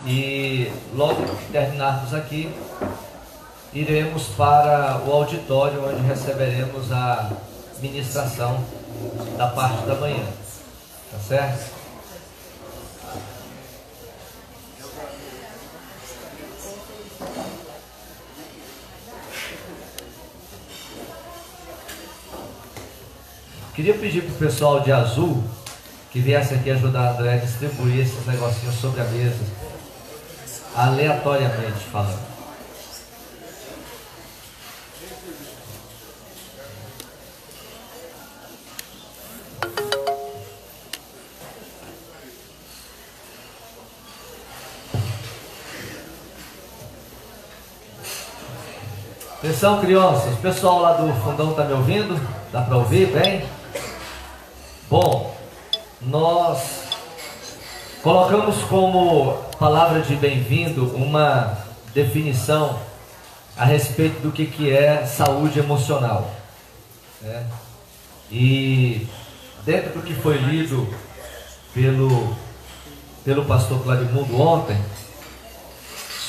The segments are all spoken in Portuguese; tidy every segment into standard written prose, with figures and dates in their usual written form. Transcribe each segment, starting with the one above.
E logo que terminarmos aqui, iremos para o auditório onde receberemos a ministração da parte da manhã, tá certo? Queria pedir para o pessoal de azul que viesse aqui ajudar a André a distribuir esses negocinhos sobre a mesa, aleatoriamente falando. Atenção, crianças, o pessoal lá do fundão está me ouvindo? Dá para ouvir bem? Bom, nós colocamos como palavra de bem-vindo uma definição a respeito do que é saúde emocional, né? E dentro do que foi lido pelo pastor Clarimundo ontem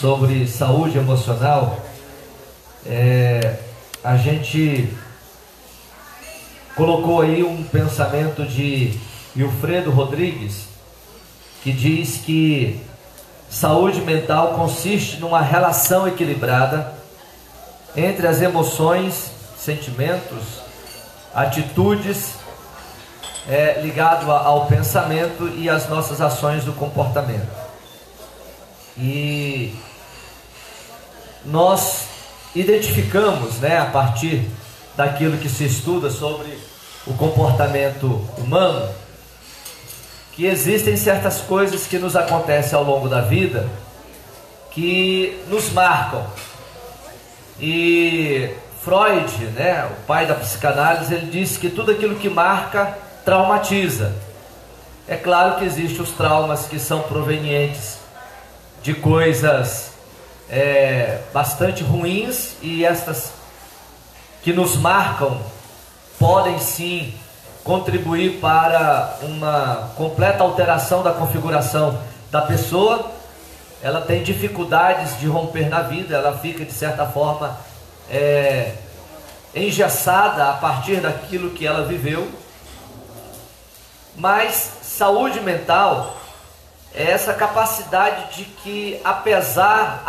sobre saúde emocional, a gente colocou aí um pensamento de Wilfredo Rodrigues, que diz que saúde mental consiste numa relação equilibrada entre as emoções, sentimentos, atitudes ligado ao pensamento e as nossas ações do comportamento. E nós identificamos, né, a partir daquilo que se estuda sobre o comportamento humano, que existem certas coisas que nos acontecem ao longo da vida que nos marcam. E Freud, né, o pai da psicanálise, ele disse que tudo aquilo que marca traumatiza. É claro que existem os traumas que são provenientes de coisas bastante ruins, e estas que nos marcam podem sim contribuir para uma completa alteração da configuração da pessoa. Ela tem dificuldades de romper na vida, ela fica de certa forma engessada a partir daquilo que ela viveu. Mas saúde mental é essa capacidade de que apesar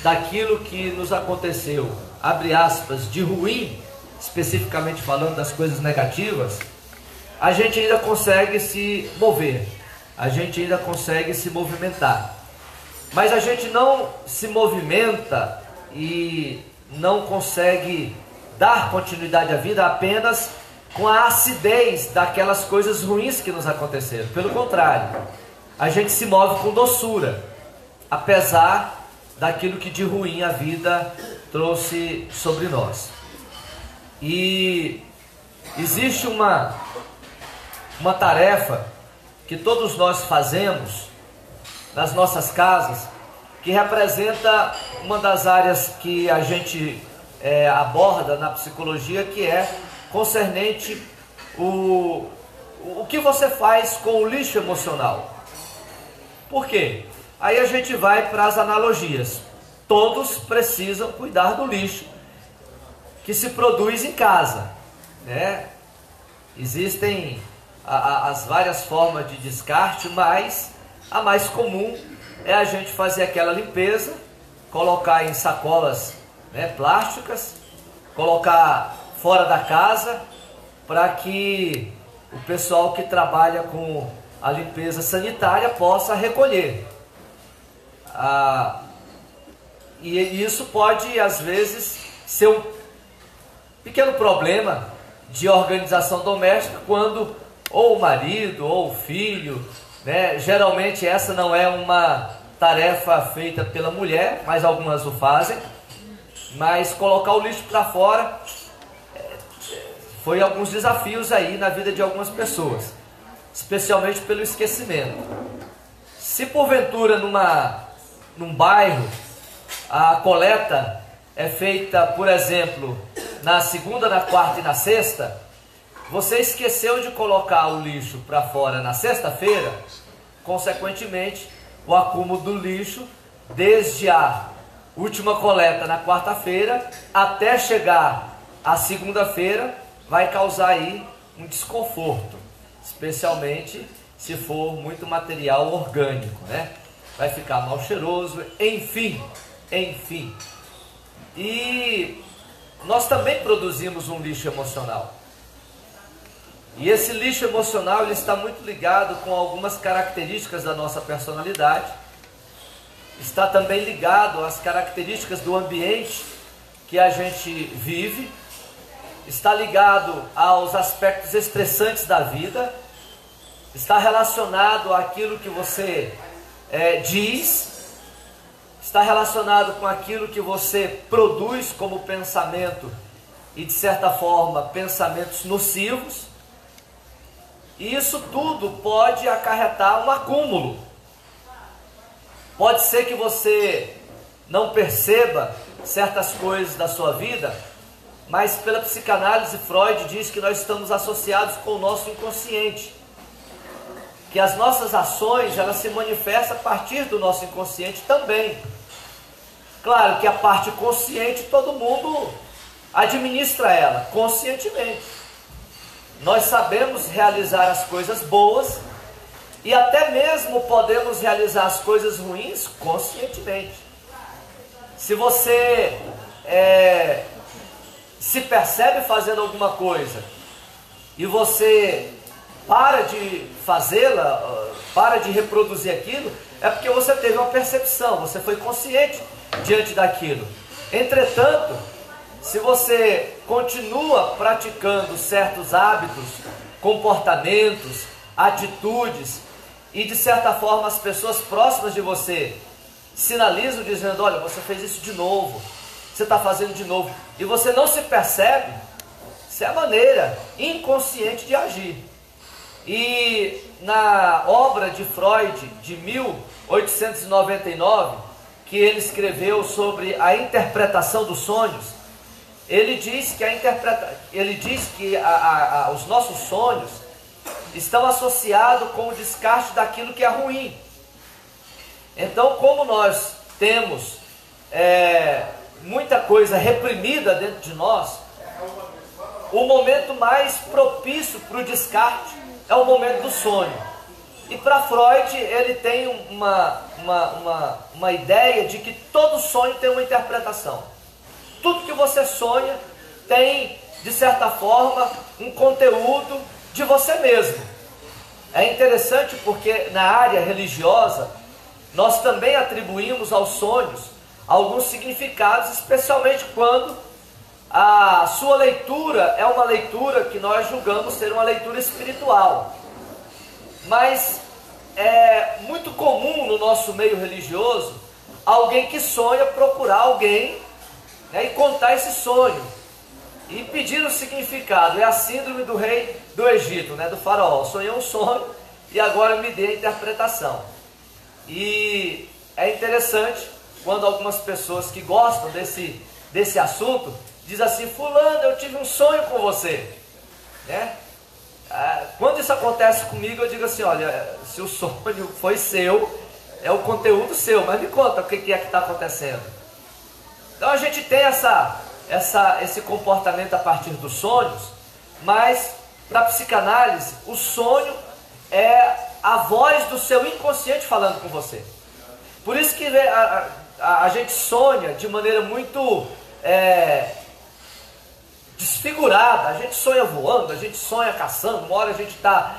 daquilo que nos aconteceu, abre aspas, de ruim, especificamente falando das coisas negativas, a gente ainda consegue se mover, a gente ainda consegue se movimentar. Mas a gente não se movimenta e não consegue dar continuidade à vida apenas com a acidez daquelas coisas ruins que nos aconteceram. Pelo contrário, a gente se move com doçura, apesar daquilo que de ruim a vida trouxe sobre nós. E existe uma tarefa que todos nós fazemos nas nossas casas, que representa uma das áreas que a gente aborda na psicologia, que é concernente o que você faz com o lixo emocional. Por quê? Aí a gente vai para as analogias. Todos precisam cuidar do lixo que se produz em casa, né? Existem as várias formas de descarte, mas a mais comum é a gente fazer aquela limpeza, colocar em sacolas, né, plásticas, colocar fora da casa, para que o pessoal que trabalha com a limpeza sanitária possa recolher. E isso pode, às vezes, ser um pequeno problema de organização doméstica, quando ou o marido ou o filho, né, geralmente essa não é uma tarefa feita pela mulher, mas algumas o fazem, mas colocar o lixo para fora foi alguns desafios aí na vida de algumas pessoas, especialmente pelo esquecimento. Se porventura num bairro a coleta é feita, por exemplo, na segunda, na quarta e na sexta, você esqueceu de colocar o lixo para fora na sexta-feira, consequentemente o acúmulo do lixo, desde a última coleta na quarta-feira até chegar à segunda-feira, vai causar aí um desconforto, especialmente se for muito material orgânico, né? Vai ficar mal cheiroso, enfim. E nós também produzimos um lixo emocional. E esse lixo emocional, ele está muito ligado com algumas características da nossa personalidade. Está também ligado às características do ambiente que a gente vive. Está ligado aos aspectos estressantes da vida. Está relacionado àquilo que você diz. Está relacionado com aquilo que você produz como pensamento e, de certa forma, pensamentos nocivos. E isso tudo pode acarretar um acúmulo. Pode ser que você não perceba certas coisas da sua vida, mas pela psicanálise Freud diz que nós estamos associados com o nosso inconsciente. Que as nossas ações, elas se manifestam a partir do nosso inconsciente também. Claro que a parte consciente todo mundo administra ela conscientemente. Nós sabemos realizar as coisas boas e até mesmo podemos realizar as coisas ruins conscientemente. Se você se percebe fazendo alguma coisa e você para de fazê-la, para de reproduzir aquilo, é porque você teve uma percepção, você foi consciente diante daquilo. Entretanto, se você continua praticando certos hábitos, comportamentos, atitudes, e de certa forma as pessoas próximas de você sinalizam dizendo, olha, você fez isso de novo, você está fazendo de novo, e você não se percebe, isso é a maneira inconsciente de agir. E na obra de Freud, de 1899, que ele escreveu sobre a interpretação dos sonhos, ele diz que os nossos sonhos estão associados com o descarte daquilo que é ruim. Então, como nós temos muita coisa reprimida dentro de nós, o momento mais propício para o descarte é o momento do sonho. E para Freud, ele tem uma ideia de que todo sonho tem uma interpretação. Tudo que você sonha tem, de certa forma, um conteúdo de você mesmo. É interessante porque na área religiosa, nós também atribuímos aos sonhos alguns significados, especialmente quando a sua leitura é uma leitura que nós julgamos ser uma leitura espiritual. Mas é muito comum no nosso meio religioso alguém que sonha procurar alguém, né, e contar esse sonho e pedir o significado. É a síndrome do rei do Egito, né, do faraó. Sonhei um sonho e agora me dê a interpretação. E é interessante quando algumas pessoas que gostam desse assunto diz assim, fulano, eu tive um sonho com você, né? Quando isso acontece comigo, eu digo assim, olha, se o sonho foi seu, é o conteúdo seu, mas me conta o que é que está acontecendo. Então a gente tem esse comportamento a partir dos sonhos, mas para a psicanálise, o sonho é a voz do seu inconsciente falando com você. Por isso que a gente sonha de maneira muito desfigurada, a gente sonha voando, a gente sonha caçando, uma hora a gente está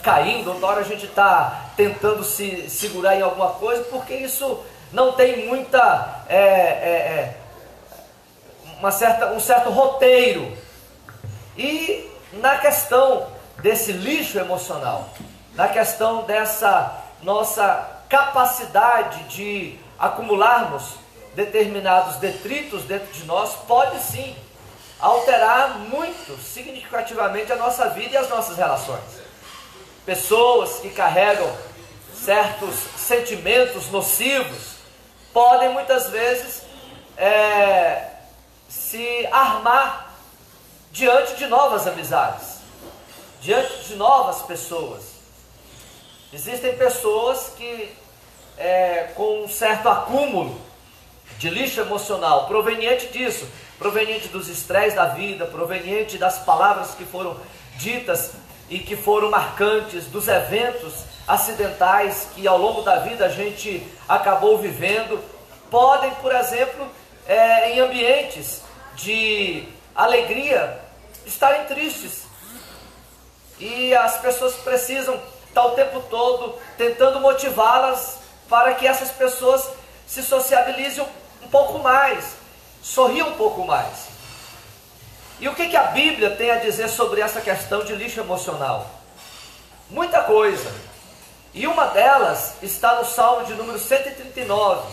caindo, outra hora a gente está tentando se segurar em alguma coisa, porque isso não tem muita um certo roteiro. E na questão desse lixo emocional, na questão dessa nossa capacidade de acumularmos determinados detritos dentro de nós, pode sim alterar muito significativamente a nossa vida e as nossas relações. Pessoas que carregam certos sentimentos nocivos podem muitas vezes se armar diante de novas amizades, diante de novas pessoas. Existem pessoas que com um certo acúmulo de lixo emocional, proveniente disso, proveniente dos estresses da vida, proveniente das palavras que foram ditas e que foram marcantes, dos eventos acidentais que ao longo da vida a gente acabou vivendo, podem, por exemplo, em ambientes de alegria, estarem tristes. E as pessoas precisam estar o tempo todo tentando motivá-las para que essas pessoas se sociabilizem um pouco mais, sorriam um pouco mais. E o que a Bíblia tem a dizer sobre essa questão de lixo emocional? Muita coisa. E uma delas está no Salmo de número 139.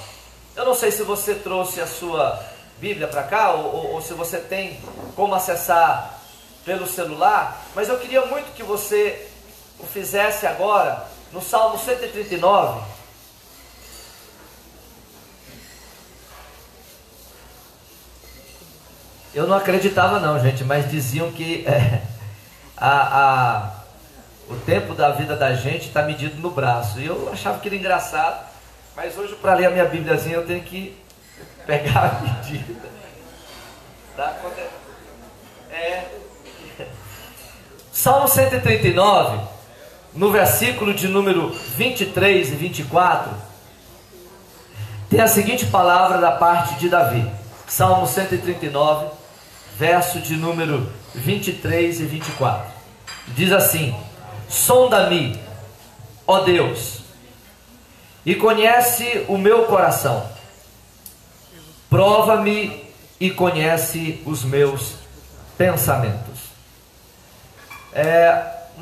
Eu não sei se você trouxe a sua Bíblia para cá, ou se você tem como acessar pelo celular, mas eu queria muito que você o fizesse agora, no Salmo 139. Eu não acreditava não, gente, mas diziam que o tempo da vida da gente está medido no braço. E eu achava que era engraçado, mas hoje para ler a minha Bíbliazinha eu tenho que pegar a medida. Tá? Salmo 139, no versículo de número 23 e 24, tem a seguinte palavra da parte de Davi. Salmo 139, verso de número 23 e 24. Diz assim: sonda-me, ó Deus, e conhece o meu coração. Prova-me e conhece os meus pensamentos.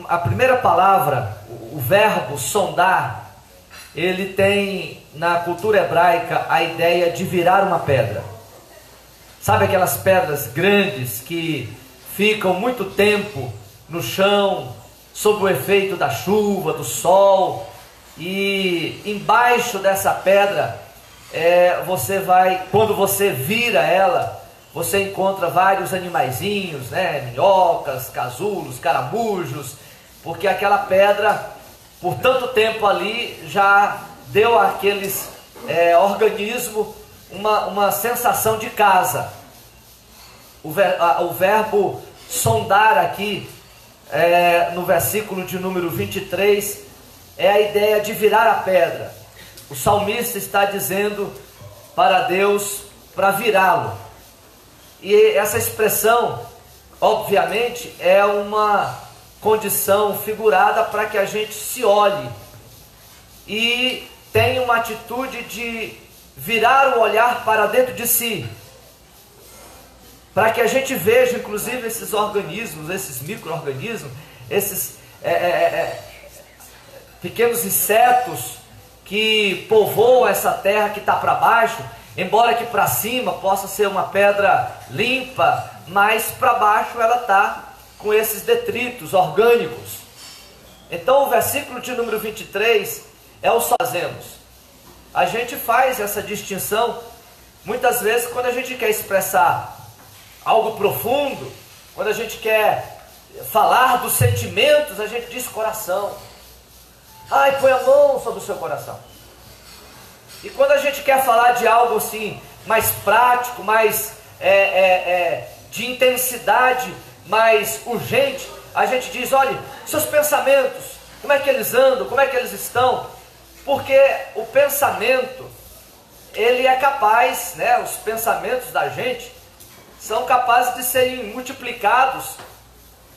A primeira palavra, o verbo sondar, ele tem na cultura hebraica a ideia de virar uma pedra. Sabe aquelas pedras grandes que ficam muito tempo no chão, sob o efeito da chuva, do sol, e embaixo dessa pedra, quando você vira ela, você encontra vários animaizinhos, né? Minhocas, casulos, caramujos, porque aquela pedra, por tanto tempo ali, já deu àqueles organismos uma sensação de casa. O verbo sondar aqui, no versículo de número 23, é a ideia de virar a pedra. O salmista está dizendo para Deus para virá-lo. E essa expressão, obviamente, é uma condição figurada para que a gente se olhe e tenha uma atitude de virar o olhar para dentro de si, para que a gente veja, inclusive, esses organismos, esses micro-organismos, esses pequenos insetos que povoam essa terra que está para baixo, embora que para cima possa ser uma pedra limpa, mas para baixo ela está com esses detritos orgânicos. Então o versículo de número 23 é o fazemos. A gente faz essa distinção muitas vezes quando a gente quer expressar algo profundo, quando a gente quer falar dos sentimentos, a gente diz coração. Ai, põe a mão sobre o seu coração. E quando a gente quer falar de algo assim, mais prático, mais de intensidade, mais urgente, a gente diz, olha, seus pensamentos, como é que eles andam, como é que eles estão? Porque o pensamento, ele é capaz, né, os pensamentos da gente são capazes de serem multiplicados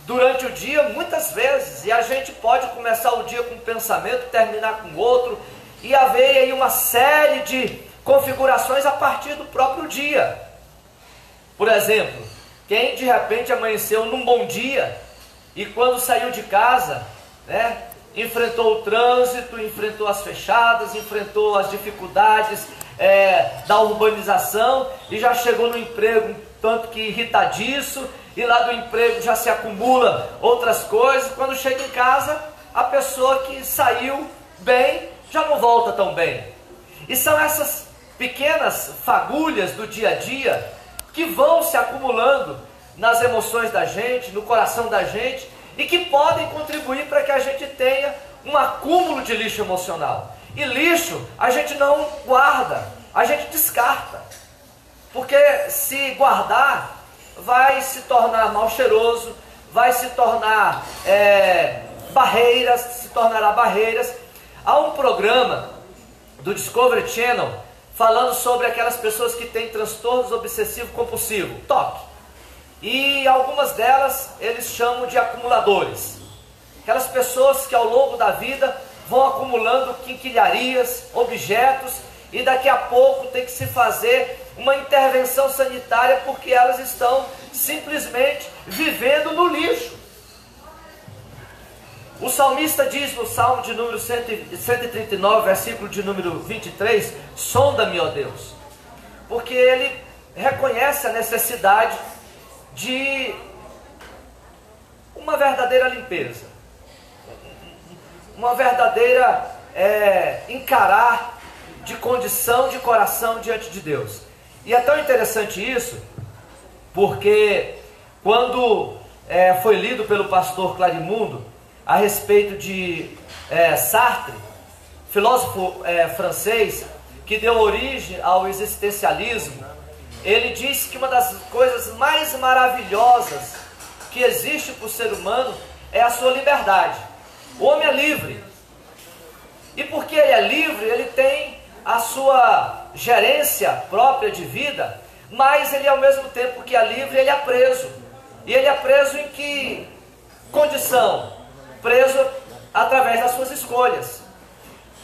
durante o dia muitas vezes, e a gente pode começar o dia com um pensamento, terminar com outro, e haver aí uma série de configurações a partir do próprio dia. Por exemplo, quem de repente amanheceu num bom dia e quando saiu de casa, né, enfrentou o trânsito, enfrentou as fechadas, enfrentou as dificuldades da urbanização e já chegou no emprego tanto que irritadiço, e lá do emprego já se acumula outras coisas. Quando chega em casa, a pessoa que saiu bem já não volta tão bem. E são essas pequenas fagulhas do dia a dia que vão se acumulando nas emoções da gente, no coração da gente, e que podem contribuir para que a gente tenha um acúmulo de lixo emocional. E lixo a gente não guarda, a gente descarta. Porque se guardar, vai se tornar mal cheiroso, vai se tornar se tornará barreiras. Há um programa do Discovery Channel falando sobre aquelas pessoas que têm transtornos obsessivo-compulsivo, TOC. E algumas delas eles chamam de acumuladores. Aquelas pessoas que ao longo da vida vão acumulando quinquilharias, objetos, e daqui a pouco tem que se fazer uma intervenção sanitária porque elas estão simplesmente vivendo no lixo. O salmista diz no Salmo de número 139, versículo de número 23, sonda-me, ó Deus, porque ele reconhece a necessidade de uma verdadeira limpeza, uma verdadeira encarar de condição de coração diante de Deus. E é tão interessante isso, porque quando foi lido pelo pastor Clarimundo a respeito de Sartre, filósofo francês, que deu origem ao existencialismo, ele disse que uma das coisas mais maravilhosas que existe para o ser humano é a sua liberdade. O homem é livre, e porque ele é livre, ele tem a sua gerência própria de vida, mas ele, ao mesmo tempo que é livre, ele é preso. E ele é preso em que condição? Preso através das suas escolhas.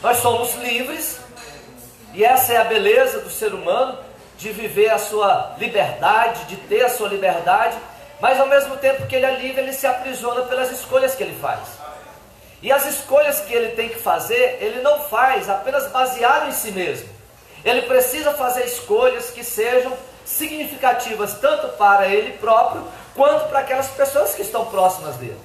Nós somos livres, e essa é a beleza do ser humano, de viver a sua liberdade, de ter a sua liberdade, mas ao mesmo tempo que ele é livre, ele se aprisiona pelas escolhas que ele faz. E as escolhas que ele tem que fazer, ele não faz apenas baseado em si mesmo. Ele precisa fazer escolhas que sejam significativas tanto para ele próprio, quanto para aquelas pessoas que estão próximas dele.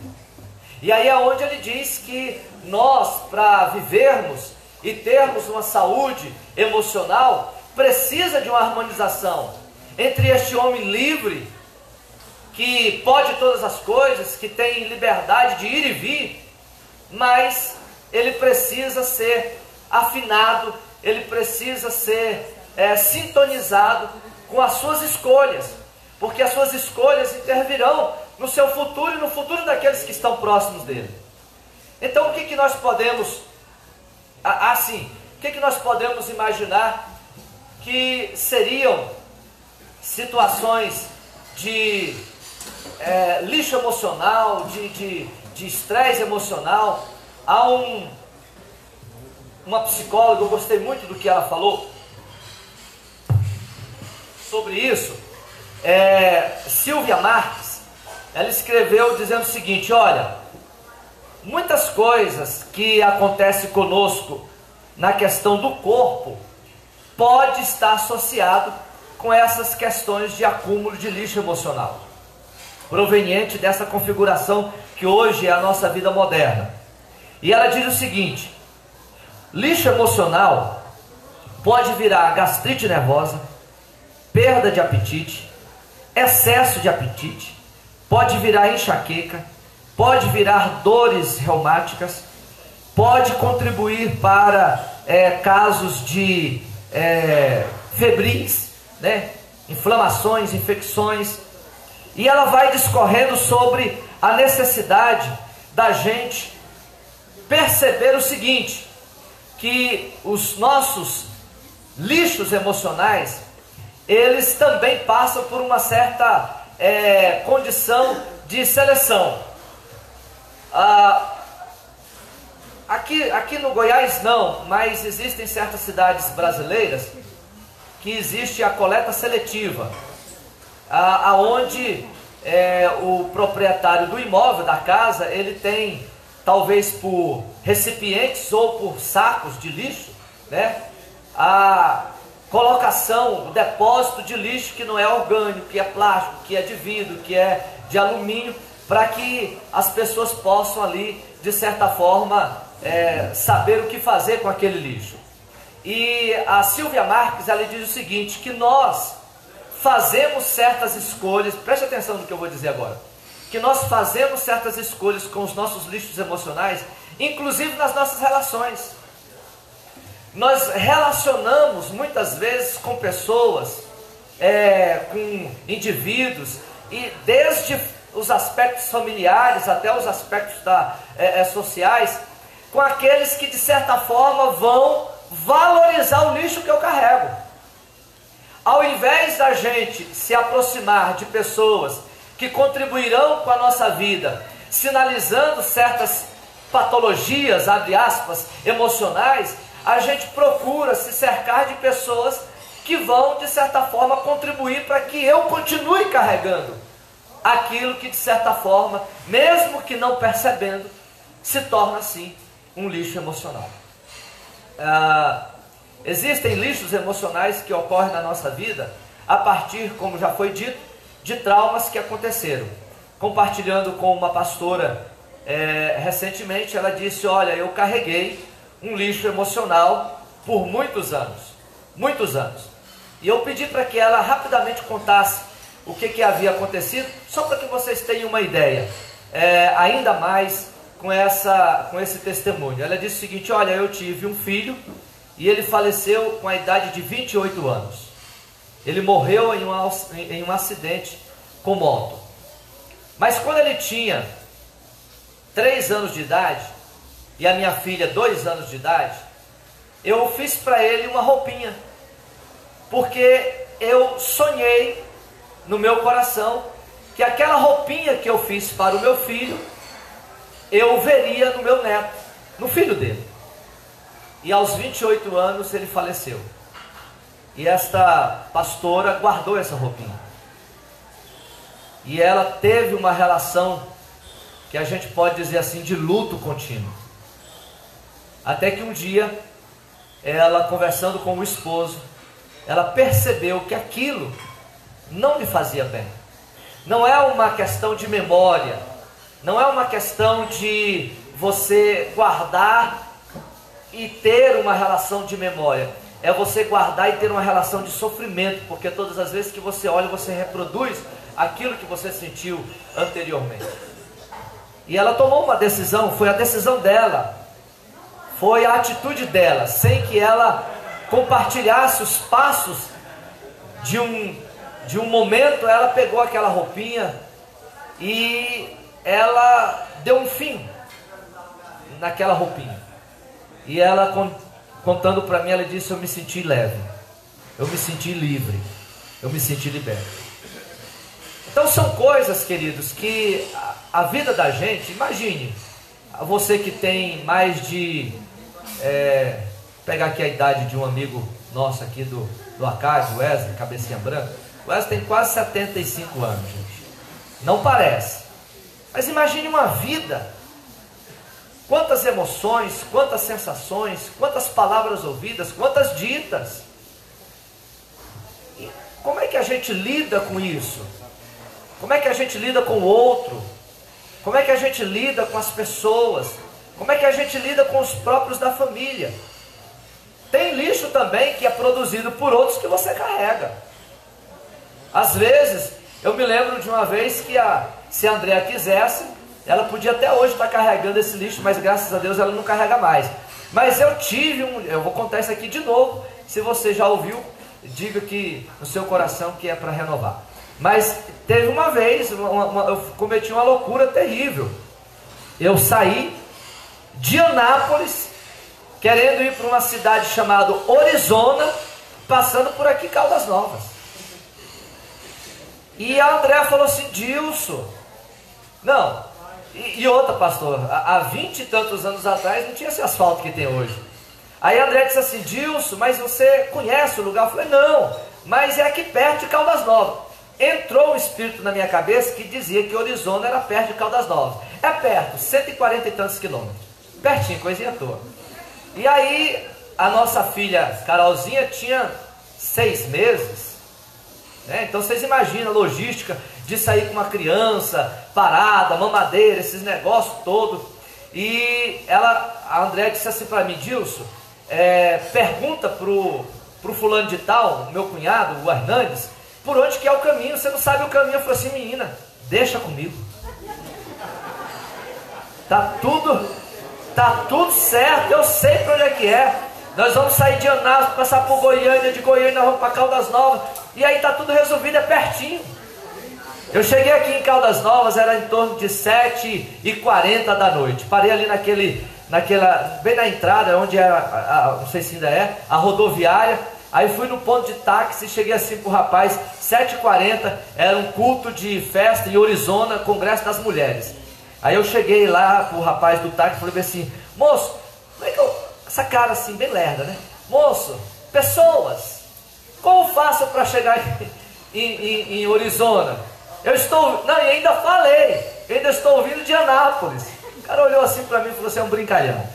E aí é onde ele diz que nós, para vivermos e termos uma saúde emocional, precisa de uma harmonização entre este homem livre, que pode todas as coisas, que tem liberdade de ir e vir, mas ele precisa ser afinado, ele precisa ser sintonizado com as suas escolhas, porque as suas escolhas intervirão no seu futuro e no futuro daqueles que estão próximos dele. Então o que nós podemos, o que nós podemos imaginar que seriam situações de lixo emocional, de estresse emocional? Há uma psicóloga, eu gostei muito do que ela falou sobre isso, Silvia Marques. Ela escreveu dizendo o seguinte: olha, muitas coisas que acontecem conosco na questão do corpo pode estar associado com essas questões de acúmulo de lixo emocional, proveniente dessa configuração que hoje é a nossa vida moderna. E ela diz o seguinte: lixo emocional pode virar gastrite nervosa, perda de apetite, excesso de apetite, pode virar enxaqueca, pode virar dores reumáticas, pode contribuir para casos de febris, inflamações, infecções. E ela vai discorrendo sobre a necessidade da gente perceber o seguinte, que os nossos lixos emocionais, eles também passam por uma certa condição de seleção. Aqui no Goiás não, mas existem certas cidades brasileiras que existe a coleta seletiva, aonde o proprietário do imóvel, da casa, ele tem, talvez por recipientes ou por sacos de lixo, a colocação, o depósito de lixo que não é orgânico, que é plástico, que é de vidro, que é de alumínio, para que as pessoas possam ali, de certa forma, saber o que fazer com aquele lixo. E a Silvia Marques, ela diz o seguinte, que nós fazemos certas escolhas, preste atenção no que eu vou dizer agora, que nós fazemos certas escolhas com os nossos lixos emocionais, inclusive nas nossas relações. nós relacionamos muitas vezes com pessoas, com indivíduos, e desde os aspectos familiares até os aspectos sociais, com aqueles que de certa forma vão valorizar o lixo que eu carrego. Ao invés da gente se aproximar de pessoas que contribuirão com a nossa vida, sinalizando certas patologias, abre aspas, emocionais, a gente procura se cercar de pessoas que vão, de certa forma, contribuir para que eu continue carregando aquilo que, de certa forma, mesmo que não percebendo, se torna, assim, um lixo emocional. Existem lixos emocionais que ocorrem na nossa vida a partir, como já foi dito, de traumas que aconteceram. Compartilhando com uma pastora recentemente, ela disse: olha, eu carreguei um lixo emocional por muitos anos, e eu pedi para que ela rapidamente contasse o que havia acontecido, só para que vocês tenham uma ideia, ainda mais com esse testemunho. Ela disse o seguinte: olha, eu tive um filho e ele faleceu com a idade de 28 anos. Ele morreu em um acidente com moto. Mas quando ele tinha 3 anos de idade, e a minha filha 2 anos de idade, eu fiz para ele uma roupinha, porque eu sonhei no meu coração que aquela roupinha que eu fiz para o meu filho, eu veria no meu neto, no filho dele. E aos 28 anos ele faleceu. E esta pastora guardou essa roupinha. E ela teve uma relação que a gente pode dizer assim, de luto contínuo. Até que um dia, ela conversando com o esposo, ela percebeu que aquilo não lhe fazia bem. Não é uma questão de memória, não é uma questão de você guardar e ter uma relação de memória. É você guardar e ter uma relação de sofrimento, porque todas as vezes que você olha, você reproduz aquilo que você sentiu anteriormente. E ela tomou uma decisão, foi a decisão dela, foi a atitude dela, sem que ela compartilhasse os passos de um momento. Ela pegou aquela roupinha e ela deu um fim naquela roupinha. E ela, contando para mim, ela disse: eu me senti leve, eu me senti livre, eu me senti liberto. Então são coisas, queridos, que a vida da gente, imagine, você que tem mais de, pegar aqui a idade de um amigo nosso aqui do Acácio, Wesley, cabecinha branca. O Wesley tem quase 75 anos, gente. Não parece, mas imagine uma vida, quantas emoções, quantas sensações, quantas palavras ouvidas, quantas ditas. E como é que a gente lida com isso? Como é que a gente lida com o outro? Como é que a gente lida com as pessoas? Como é que a gente lida com os próprios da família? Tem lixo também que é produzido por outros que você carrega. Às vezes, eu me lembro de uma vez que se a Andréa quisesse, ela podia até hoje estar carregando esse lixo, mas graças a Deus ela não carrega mais. Mas eu vou contar isso aqui de novo, se você já ouviu, diga que no seu coração que é para renovar. Mas teve uma vez, eu cometi uma loucura terrível. Eu saí de Anápolis, querendo ir para uma cidade chamada Orizona, passando por aqui Caldas Novas. E a Andréa falou assim: Dilson, não, e outra, pastor, há 20 e tantos anos atrás não tinha esse asfalto que tem hoje. Aí a Andréa disse assim: Dilson, mas você conhece o lugar? Eu falei: não, mas é aqui perto de Caldas Novas. Entrou um espírito na minha cabeça que dizia que Orizona era perto de Caldas Novas. É perto, 140 e tantos quilômetros. Pertinho, coisinha à toa. E aí, a nossa filha Carolzinha tinha 6 meses. Né? Então vocês imaginam a logística de sair com uma criança, parada, mamadeira, esses negócios todos. E a Andréa disse assim para mim: Dilson, pergunta pro fulano de tal, meu cunhado, o Hernandes, por onde que é o caminho. Você não sabe o caminho. Eu falei assim: menina, deixa comigo, tá tudo certo, eu sei para onde é que é. Nós vamos sair de Anápolis, passar por Goiânia, de Goiânia nós vamos para Caldas Novas, e aí está tudo resolvido, é pertinho. Eu cheguei aqui em Caldas Novas, era em torno de 7h40 da noite. Parei ali bem na entrada, onde era, não sei se ainda é, a rodoviária. Aí fui no ponto de táxi, cheguei assim pro rapaz, 7h40, era um culto de festa em Orizona, Congresso das Mulheres. Aí eu cheguei lá pro rapaz do táxi, falei assim, moço, como é que essa cara assim, bem lerda, né? Moço, pessoas, como faço para chegar em Orizona? Não, e ainda falei, ainda estou vindo de Anápolis. O cara olhou assim para mim e falou assim, é um brincalhão.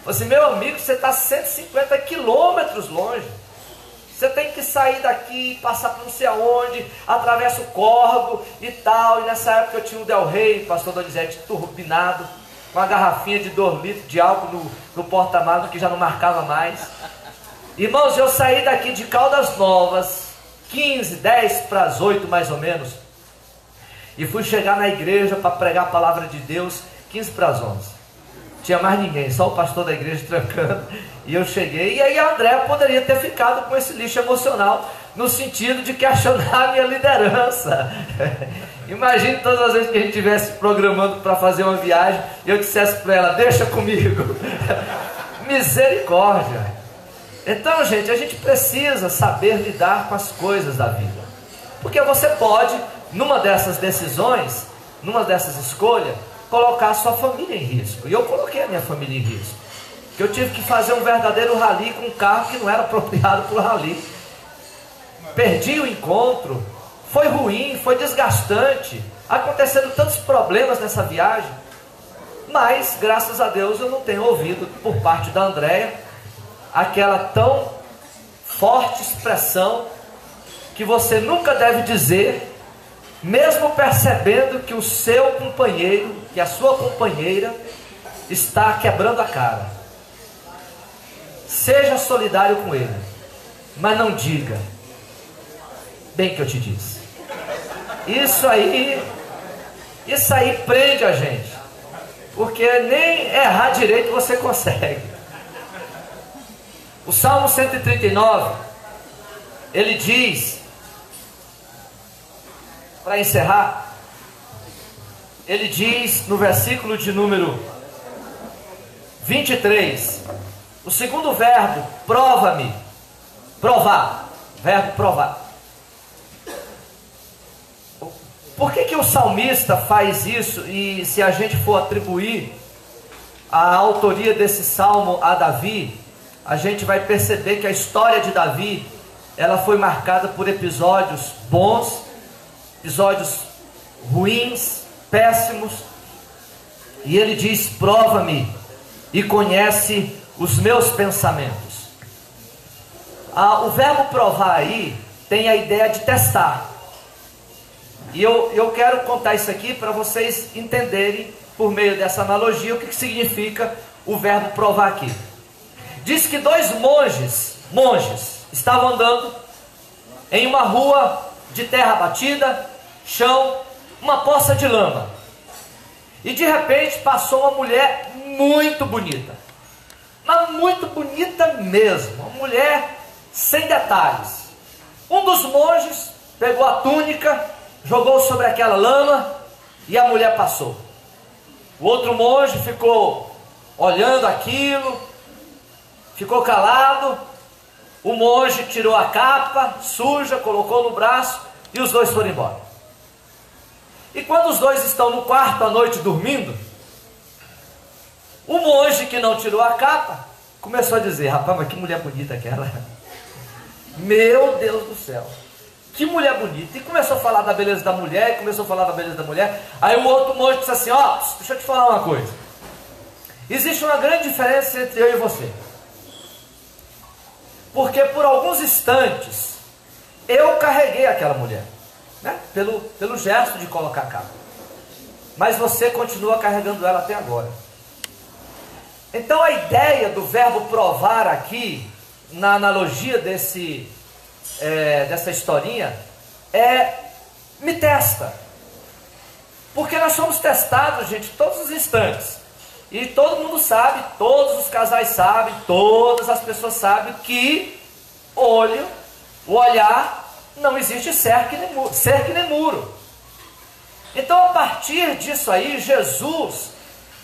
Falei assim, meu amigo, você está 150 quilômetros longe. Você tem que sair daqui, passar por não sei aonde, atravessa o córrego e tal. E nessa época eu tinha um Del Rey, pastor Donizete, turbinado, com uma garrafinha de 2 litros de álcool no porta-malas, que já não marcava mais. Irmãos, eu saí daqui de Caldas Novas, 10 para as 8 mais ou menos, e fui chegar na igreja para pregar a palavra de Deus, 15 para as 11. Tinha mais ninguém, só o pastor da igreja trancando. E eu cheguei, e aí a André poderia ter ficado com esse lixo emocional, no sentido de questionar a minha liderança. Imagine todas as vezes que a gente estivesse programando para fazer uma viagem, e eu dissesse para ela, deixa comigo. Misericórdia. Então, gente, a gente precisa saber lidar com as coisas da vida. Porque você pode, numa dessas decisões, numa dessas escolhas, colocar a sua família em risco. E eu coloquei a minha família em risco. Que eu tive que fazer um verdadeiro rally com um carro que não era apropriado para o rally. Perdi o encontro, foi ruim, foi desgastante, acontecendo tantos problemas nessa viagem. Mas, graças a Deus, eu não tenho ouvido por parte da Andréia aquela tão forte expressão que você nunca deve dizer, mesmo percebendo que o seu companheiro, que a sua companheira está quebrando a cara. Seja solidário com ele, mas não diga, bem que eu te disse. Isso aí prende a gente, porque nem errar direito você consegue. O Salmo 139, ele diz, para encerrar, ele diz no versículo de número 23, o segundo verbo, prova-me, provar, verbo provar. Por que o salmista faz isso? E se a gente for atribuir a autoria desse salmo a Davi, a gente vai perceber que a história de Davi, ela foi marcada por episódios bons, episódios ruins, péssimos, e ele diz, prova-me e conhece os meus pensamentos. O verbo provar aí tem a ideia de testar, e eu quero contar isso aqui para vocês entenderem, por meio dessa analogia, o que significa o verbo provar aqui. Diz que 2 monges estavam andando em uma rua de terra batida, chão, uma poça de lama, e de repente passou uma mulher muito bonita, mas muito bonita mesmo, uma mulher sem detalhes. Um dos monges pegou a túnica, jogou sobre aquela lama e a mulher passou. O outro monge ficou olhando aquilo, ficou calado. O monge tirou a capa suja, colocou no braço e os 2 foram embora. E quando os 2 estão no quarto à noite dormindo, o monge que não tirou a capa começou a dizer, rapaz, mas que mulher bonita aquela. Meu Deus do céu, que mulher bonita. E começou a falar da beleza da mulher, Aí o outro monge disse assim, deixa eu te falar uma coisa. Existe uma grande diferença entre eu e você. Porque por alguns instantes eu carreguei aquela mulher, né? Pelo gesto de colocar a capa, mas você continua carregando ela até agora. Então a ideia do verbo provar aqui, na analogia dessa historinha, é me testa, porque nós somos testados, gente, todos os instantes. E todo mundo sabe, todos os casais sabem, todas as pessoas sabem que o olhar, não existe cerca nem muro. Então, a partir disso aí, Jesus,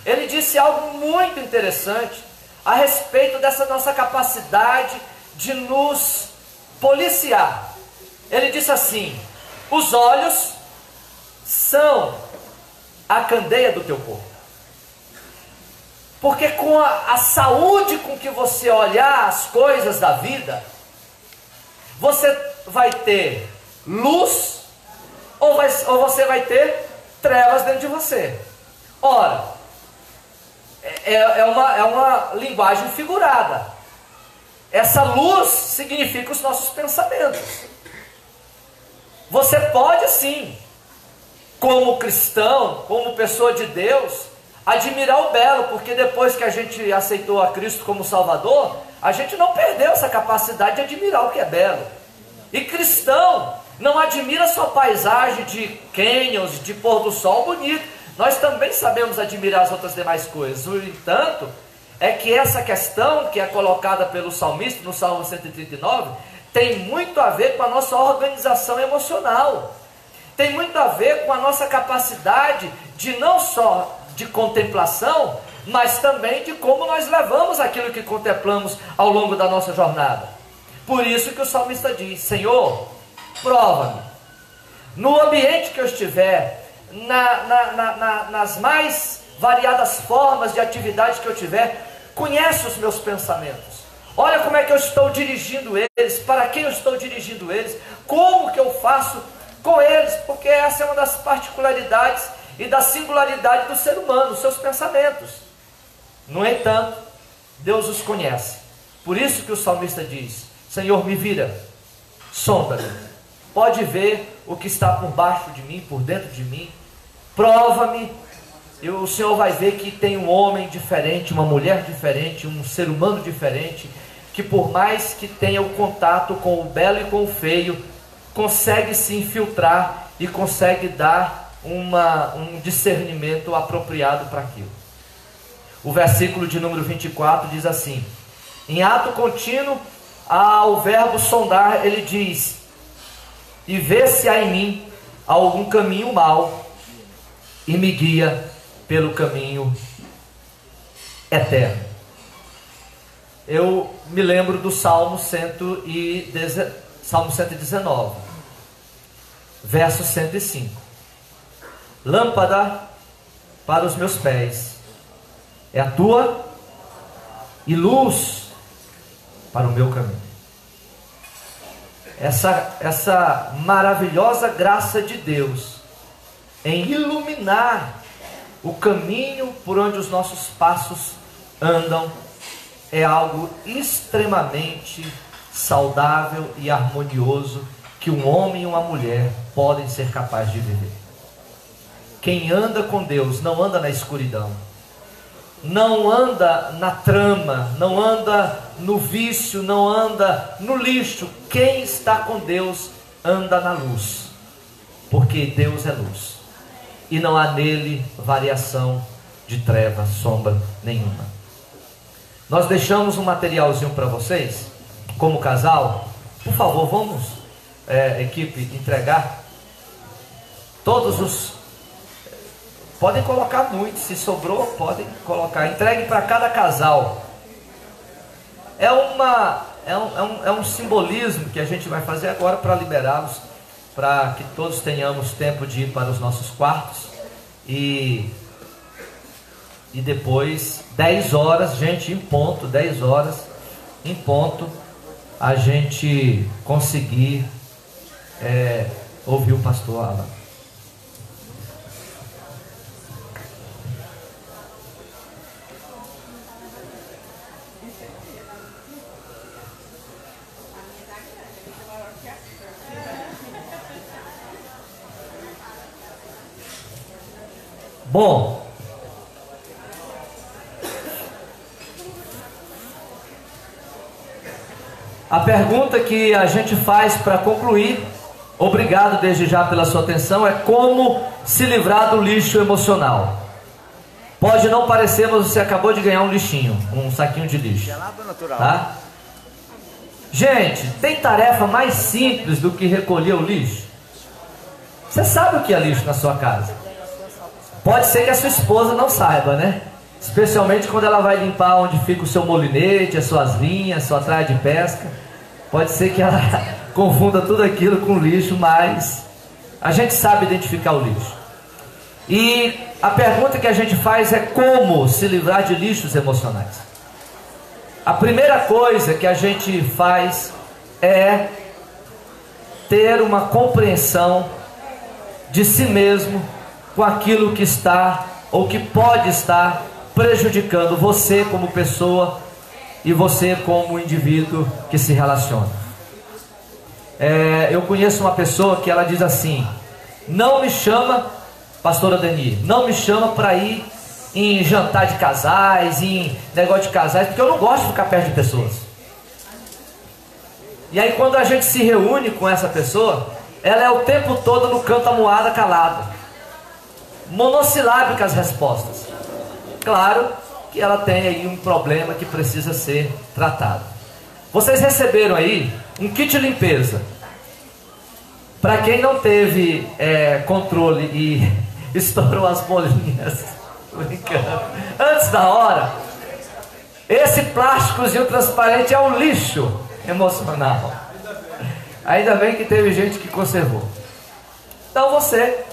ele disse algo muito interessante a respeito dessa nossa capacidade de nos policiar. Ele disse assim: os olhos são a candeia do teu corpo. Porque com a saúde com que você olhar as coisas da vida, você vai ter luz ou você vai ter trevas dentro de você. Ora, é uma linguagem figurada. Essa luz significa os nossos pensamentos. Você pode sim, como cristão, como pessoa de Deus, admirar o belo, porque depois que a gente aceitou a Cristo como Salvador, a gente não perdeu essa capacidade de admirar o que é belo. E cristão não admira só paisagem de canyons, de pôr do sol bonito. Nós também sabemos admirar as outras demais coisas. No entanto, é que essa questão que é colocada pelo salmista no Salmo 139 tem muito a ver com a nossa organização emocional. Tem muito a ver com a nossa capacidade de não só de contemplação, mas também de como nós levamos aquilo que contemplamos ao longo da nossa jornada. Por isso que o salmista diz: Senhor, prova-me, no ambiente que eu estiver, nas mais variadas formas de atividade que eu tiver, conhece os meus pensamentos, olha como é que eu estou dirigindo eles, para quem eu estou dirigindo eles, como que eu faço com eles, porque essa é uma das particularidades e da singularidade do ser humano, os seus pensamentos. No entanto, Deus os conhece. Por isso que o salmista diz: Senhor, me vira, sonda-me, pode ver o que está por baixo de mim, por dentro de mim, prova-me, e o Senhor vai ver que tem um homem diferente, uma mulher diferente, um ser humano diferente, que por mais que tenha o contato com o belo e com o feio, consegue se infiltrar e consegue dar um discernimento apropriado para aquilo. O versículo de número 24 diz assim: em ato contínuo, ao verbo sondar, ele diz: e vê se há em mim algum caminho mau, e me guia pelo caminho eterno. Eu me lembro do Salmo 119, verso 105. Lâmpada para os meus pés é a tua, e luz para o meu caminho. Essa maravilhosa graça de Deus em iluminar o caminho por onde os nossos passos andam é algo extremamente saudável e harmonioso que um homem e uma mulher podem ser capazes de viver. Quem anda com Deus não anda na escuridão, não anda na trama, não anda no vício, não anda no lixo. Quem está com Deus anda na luz, porque Deus é luz e não há nele variação de treva, sombra nenhuma. Nós deixamos um materialzinho para vocês, como casal. Por favor, vamos, equipe, entregar todos os... Podem colocar muito, se sobrou, podem colocar. Entregue para cada casal. É um simbolismo que a gente vai fazer agora para liberá-los, para que todos tenhamos tempo de ir para os nossos quartos. E depois, 10 horas, gente, em ponto, 10 horas, em ponto, a gente conseguir ouvir o pastor Alan. Bom, a pergunta que a gente faz para concluir, obrigado desde já pela sua atenção, é como se livrar do lixo emocional. Pode não parecer, mas você acabou de ganhar um lixinho, um saquinho de lixo. Tá? Gente, tem tarefa mais simples do que recolher o lixo? Você sabe o que é lixo na sua casa? Pode ser que a sua esposa não saiba, né? Especialmente quando ela vai limpar onde fica o seu molinete, as suas linhas, sua traia de pesca. Pode ser que ela confunda tudo aquilo com lixo, mas a gente sabe identificar o lixo. E a pergunta que a gente faz é como se livrar de lixos emocionais. A primeira coisa que a gente faz é ter uma compreensão de si mesmo com aquilo que está ou que pode estar prejudicando você como pessoa e você como indivíduo que se relaciona. Eu conheço uma pessoa que ela diz assim: não me chama, pastora Dani, não me chama para ir em jantar de casais, em negócio de casais, porque eu não gosto de ficar perto de pessoas. E aí quando a gente se reúne com essa pessoa, ela é o tempo todo no canto amuada, calada, monossilábica as respostas. Claro que ela tem aí um problema que precisa ser tratado. Vocês receberam aí um kit de limpeza. Para quem não teve controle e estourou as bolinhas, brincando, antes da hora, esse plásticozinho transparente é um lixo emocional. Ainda bem que teve gente que conservou. Então você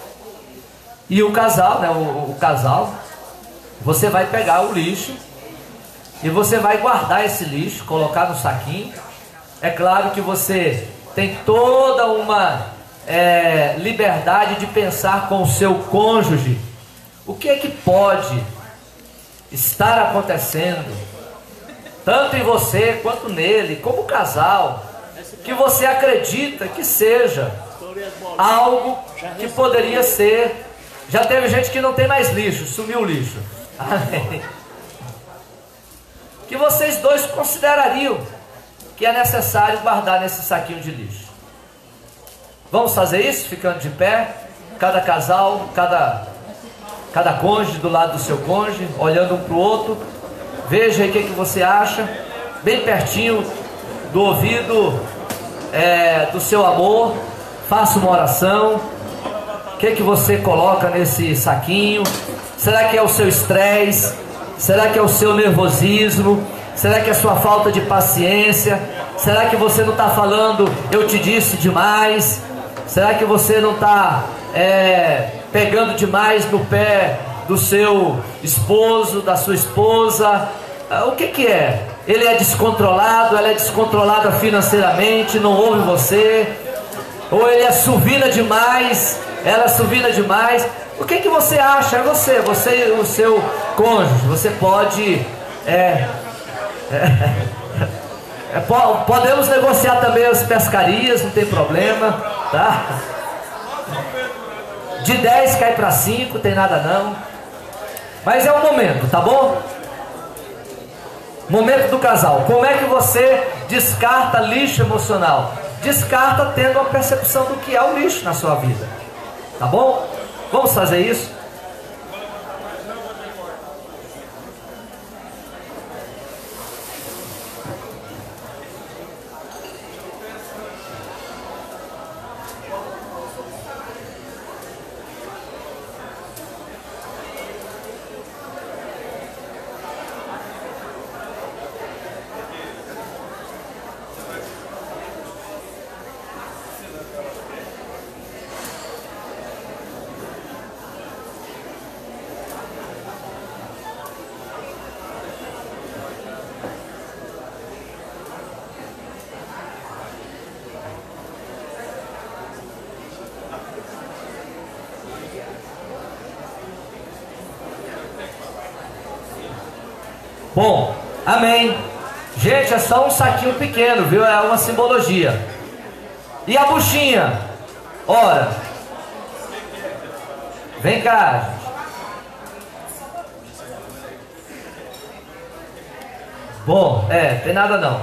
e o casal, né, o casal, você vai pegar o lixo e você vai guardar esse lixo, colocar no saquinho. É claro que você tem toda uma liberdade de pensar com o seu cônjuge o que é que pode estar acontecendo, tanto em você quanto nele, como casal, que você acredita que seja algo que poderia ser. Já teve gente que não tem mais lixo, sumiu o lixo. Amém. Que vocês dois considerariam que é necessário guardar nesse saquinho de lixo. Vamos fazer isso ficando de pé, cada casal, cada cônjuge do lado do seu cônjuge, olhando um para o outro. Veja aí o que você acha, bem pertinho do ouvido do seu amor. Faça uma oração. O que você coloca nesse saquinho? Será que é o seu estresse? Será que é o seu nervosismo? Será que é a sua falta de paciência? Será que você não está falando eu te disse demais? Será que você não está pegando demais no pé do seu esposo, da sua esposa? O que é? Ele é descontrolado, ela é descontrolada financeiramente, não ouve você? Ou ele assovina demais, ela assovina demais? O que você acha? É você e o seu cônjuge. Você pode podemos negociar também as pescarias, não tem problema, tá? De 10 cai para 5, tem nada não. Mas é o momento, tá bom? Momento do casal. Como é que você descarta lixo emocional? Descarta tendo a percepção do que é o lixo na sua vida, tá bom? Vamos fazer isso? Bom, amém. Gente, é só um saquinho pequeno, viu? É uma simbologia. E a buchinha? Ora, vem cá, gente. Bom, tem nada não.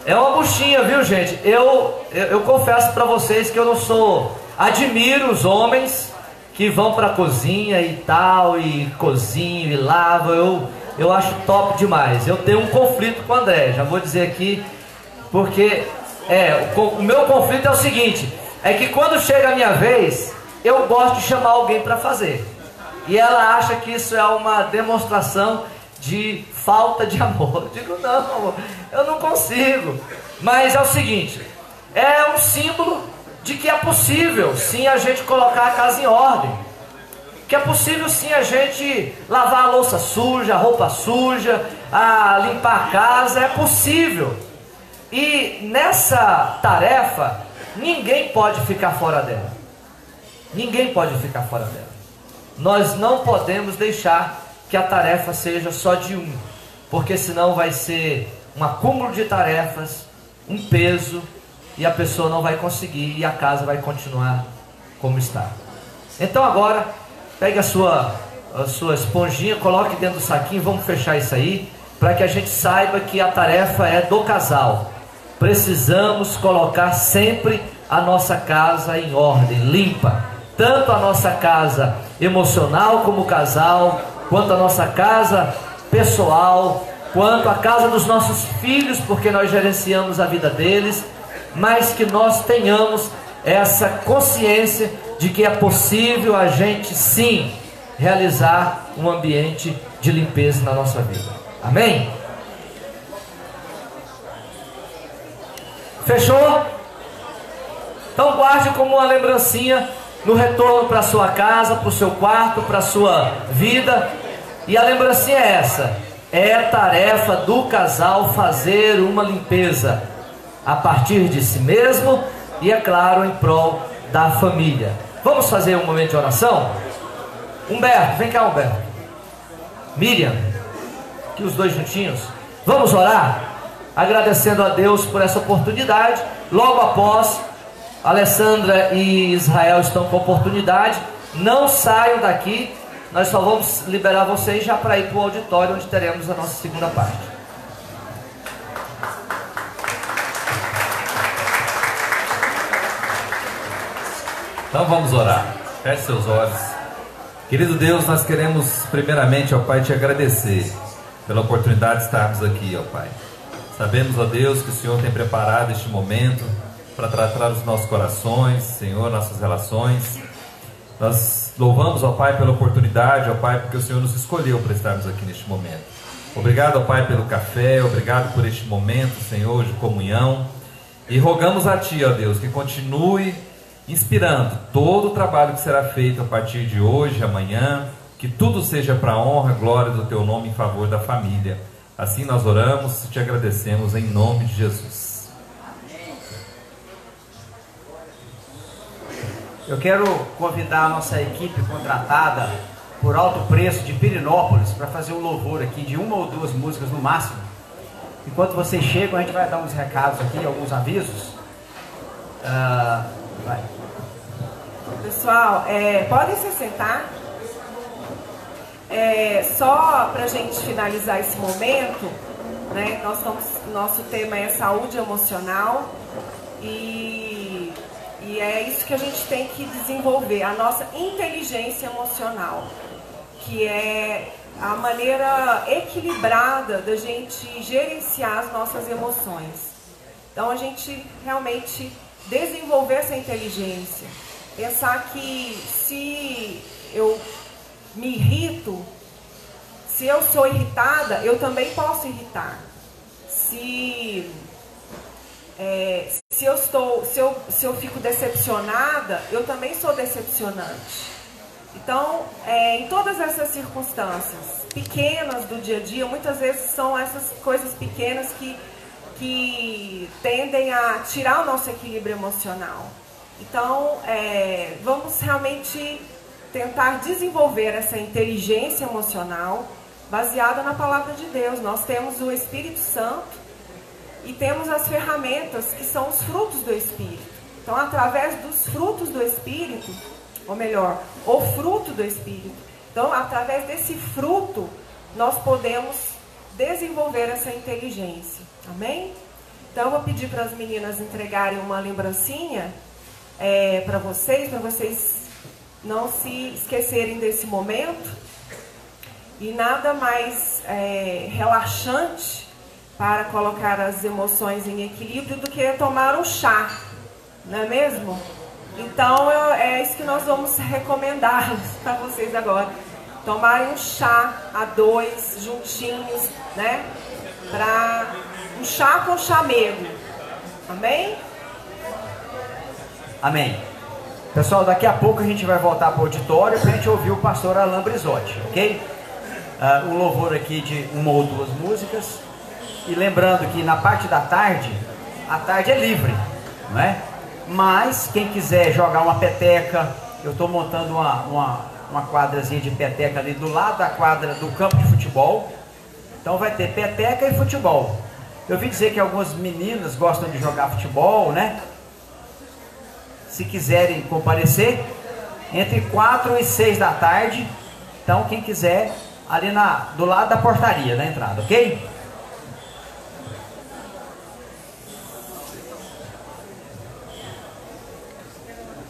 É uma buchinha, viu, gente? Eu confesso para vocês que eu não sou... Admiro os homens que vão para a cozinha e tal, e cozinham e lavam. Eu acho top demais. Eu tenho um conflito com o André, já vou dizer aqui, porque o meu conflito é o seguinte, é que quando chega a minha vez, eu gosto de chamar alguém para fazer. E ela acha que isso é uma demonstração de falta de amor. Eu digo, não, eu não consigo. Mas é o seguinte, é um símbolo de que é possível sim a gente colocar a casa em ordem, que é possível sim a gente lavar a louça suja, a roupa suja, a limpar a casa, é possível. E nessa tarefa, ninguém pode ficar fora dela. Ninguém pode ficar fora dela. Nós não podemos deixar que a tarefa seja só de um, porque senão vai ser um acúmulo de tarefas, um peso, e a pessoa não vai conseguir, e a casa vai continuar como está. Então agora, pegue a sua esponjinha, coloque dentro do saquinho, vamos fechar isso aí, para que a gente saiba que a tarefa é do casal. Precisamos colocar sempre a nossa casa em ordem, limpa, tanto a nossa casa emocional como casal, quanto a nossa casa pessoal, quanto a casa dos nossos filhos, porque nós gerenciamos a vida deles, mas que nós tenhamos essa consciência de que é possível a gente sim realizar um ambiente de limpeza na nossa vida. Amém? Fechou? Então guarde como uma lembrancinha no retorno para sua casa, para o seu quarto, para a sua vida. E a lembrancinha é essa: é tarefa do casal fazer uma limpeza a partir de si mesmo e, é claro, em prol da família. Vamos fazer um momento de oração? Humberto, vem cá, Humberto. Miriam, aqui os dois juntinhos. Vamos orar? Agradecendo a Deus por essa oportunidade. Logo após, Alessandra e Israel estão com oportunidade. Não saiam daqui. Nós só vamos liberar vocês já para ir para o auditório, onde teremos a nossa segunda parte. Então vamos orar. Feche seus olhos. Querido Deus, nós queremos primeiramente, ó Pai, te agradecer pela oportunidade de estarmos aqui, ó Pai. Sabemos, ó Deus, que o Senhor tem preparado este momento para tratar os nossos corações, Senhor, nossas relações. Nós louvamos, ó Pai, pela oportunidade, ó Pai, porque o Senhor nos escolheu para estarmos aqui neste momento. Obrigado, ó Pai, pelo café, obrigado por este momento, Senhor, de comunhão. E rogamos a Ti, ó Deus, que continue inspirando todo o trabalho que será feito a partir de hoje, amanhã, que tudo seja para a honra e glória do Teu nome em favor da família. Assim nós oramos e te agradecemos em nome de Jesus. Eu quero convidar a nossa equipe contratada por alto preço de Pirinópolis para fazer um louvor aqui de uma ou duas músicas no máximo. Enquanto vocês chegam, a gente vai dar uns recados aqui, alguns avisos. Vai. Pessoal, podem se sentar. Só para a gente finalizar esse momento, né, nosso tema é saúde emocional e é isso que a gente tem que desenvolver, a nossa inteligência emocional, que é a maneira equilibrada da gente gerenciar as nossas emoções. Então a gente realmente desenvolver essa inteligência, pensar que se eu me irrito, se eu sou irritada, eu também posso irritar. Se eu fico decepcionada, eu também sou decepcionante. Então, em todas essas circunstâncias pequenas do dia a dia, muitas vezes são essas coisas pequenas que tendem a tirar o nosso equilíbrio emocional. Então, vamos realmente tentar desenvolver essa inteligência emocional baseada na palavra de Deus. Nós temos o Espírito Santo e temos as ferramentas que são os frutos do Espírito. Então, através dos frutos do Espírito, ou melhor, o fruto do Espírito. Então, através desse fruto, nós podemos desenvolver essa inteligência. Amém? Então, eu vou pedir para as meninas entregarem uma lembrancinha para vocês não se esquecerem desse momento. E nada mais relaxante para colocar as emoções em equilíbrio do que tomar um chá, não é mesmo? Então é isso que nós vamos recomendar para vocês agora. Tomarem um chá a dois, juntinhos, né? Um chá com chamego. Amém? Amém. Pessoal, daqui a pouco a gente vai voltar para o auditório para a gente ouvir o pastor Alain Brizotti, ok? Um louvor aqui de uma ou duas músicas. E lembrando que na parte da tarde, a tarde é livre, não é? Mas quem quiser jogar uma peteca, eu estou montando uma quadrazinha de peteca ali do lado da quadra do campo de futebol. Então vai ter peteca e futebol. Eu ouvi dizer que algumas meninas gostam de jogar futebol, né? Se quiserem comparecer, entre 4 e 6 da tarde. Então quem quiser, ali do lado da portaria da entrada, ok?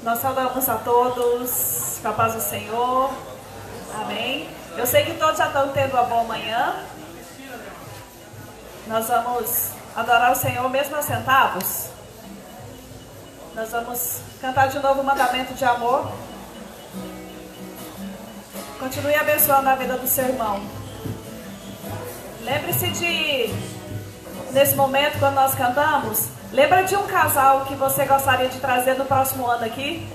Nós saudamos a todos com a paz do Senhor. Amém. Eu sei que todos já estão tendo uma boa manhã. Nós vamos adorar o Senhor mesmo assentados. Nós vamos cantar de novo o mandamento de amor. Continue abençoando a vida do seu irmão. Lembre-se nesse momento, quando nós cantamos, lembra de um casal que você gostaria de trazer no próximo ano aqui?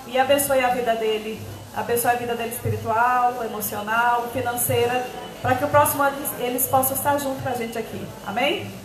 E abençoe a vida dele. Abençoe a vida dele espiritual, emocional, financeira, para que o próximo ano eles possam estar junto com a gente aqui. Amém?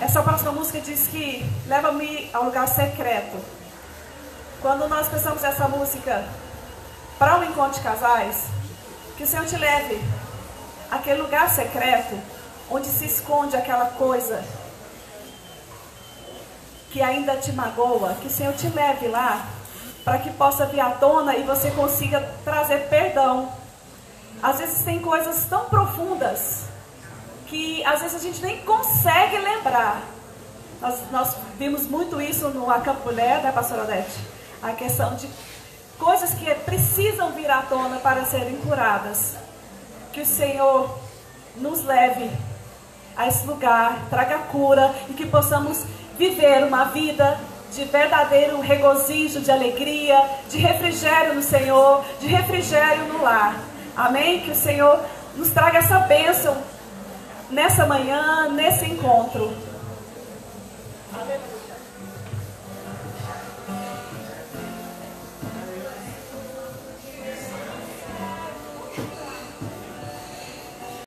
Essa próxima música diz que leva-me ao lugar secreto. Quando nós pensamos essa música para um encontro de casais, que o Senhor te leve àquele lugar secreto onde se esconde aquela coisa que ainda te magoa, que o Senhor te leve lá para que possa vir à tona e você consiga trazer perdão. Às vezes tem coisas tão profundas que às vezes a gente nem consegue lembrar. Nós vimos muito isso no Acampo Mulher, né, pastora Odete? A questão de coisas que precisam vir à tona para serem curadas. Que o Senhor nos leve a esse lugar, traga cura e que possamos viver uma vida de verdadeiro regozijo, de alegria, de refrigério no Senhor, de refrigério no lar. Amém? Que o Senhor nos traga essa bênção nessa manhã, nesse encontro.